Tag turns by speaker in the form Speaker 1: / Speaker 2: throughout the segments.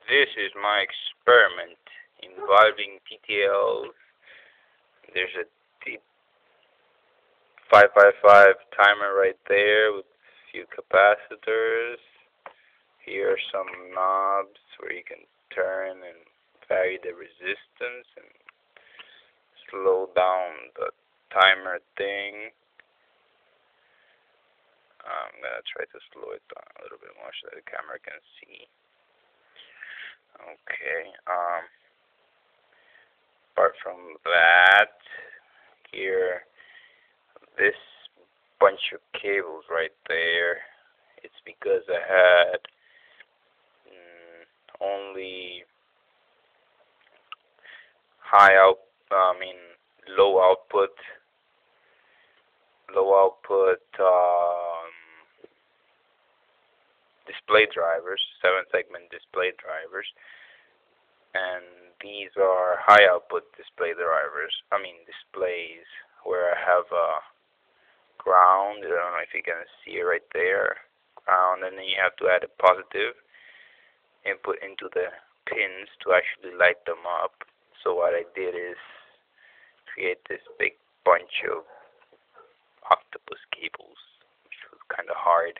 Speaker 1: This is my experiment involving TTLs. There's a T555 timer right there with a few capacitors. Here are some knobs where you can turn and vary the resistance and slow down the timer thing. I'm gonna try to slow it down a little bit more so that the camera can see. Okay. Apart from that, here, this bunch of cables right there, it's because I had only low output display drivers, 7-segment display drivers, and these are high output displays where I have ground. I don't know if you can see it right there, ground, and then you have to add a positive input into the pins to actually light them up. So what I did is create this big bunch of octopus cables, which was kind of hard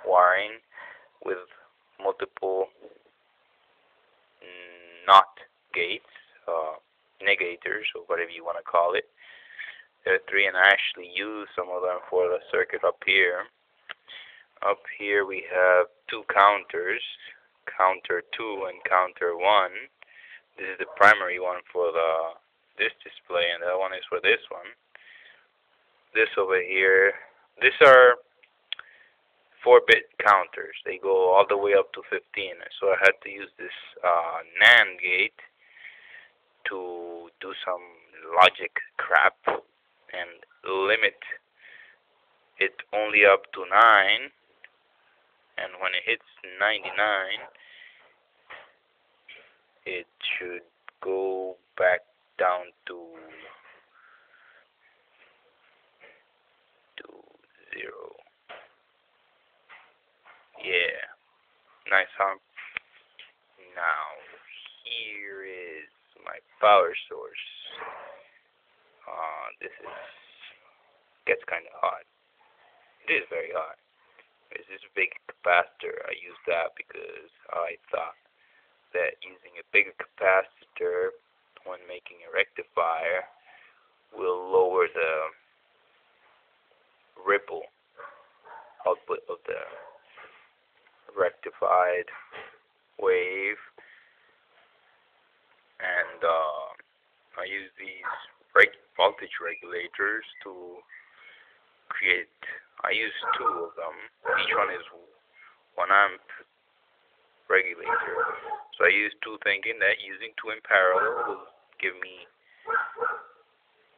Speaker 1: wiring, with multiple NOT gates, negators, or whatever you want to call it. There are 3, and I actually use some of them for the circuit up here. Up here we have 2 counters, counter 2 and counter 1. This is the primary one for this display, and the other one is for this one. This over here, these are 4-bit counters. They go all the way up to 15. So I had to use this NAND gate to do some logic crap and limit it only up to 9. And when it hits 99, it should go back down to 0. Yeah, nice, huh? Now, here is my power source. This gets kind of hot. It is very hot. There's this big capacitor. I use that because I thought that using a bigger capacitor when making a rectifier will lower the ripple output of the rectified wave, and I use these voltage regulators to create. I use 2 of them. Each one is 1 amp regulator. So I use 2, thinking that using 2 in parallel will give me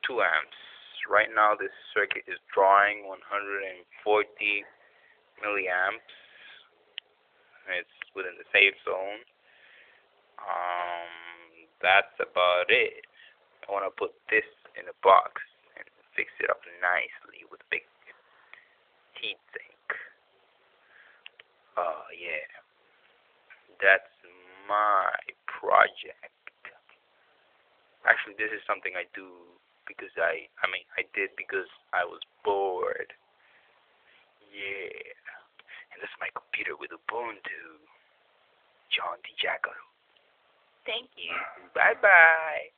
Speaker 1: 2 amps. Right now this circuit is drawing 140 milliamps. It's within the safe zone. That's about it. I want to put this in a box and fix it up nicely with a big heat sink. Yeah. That's my project. Actually, this is something I do because I did because I was bored. Yeah. And that's my computer with Ubuntu. John D. Jackal. Thank you. Bye-bye.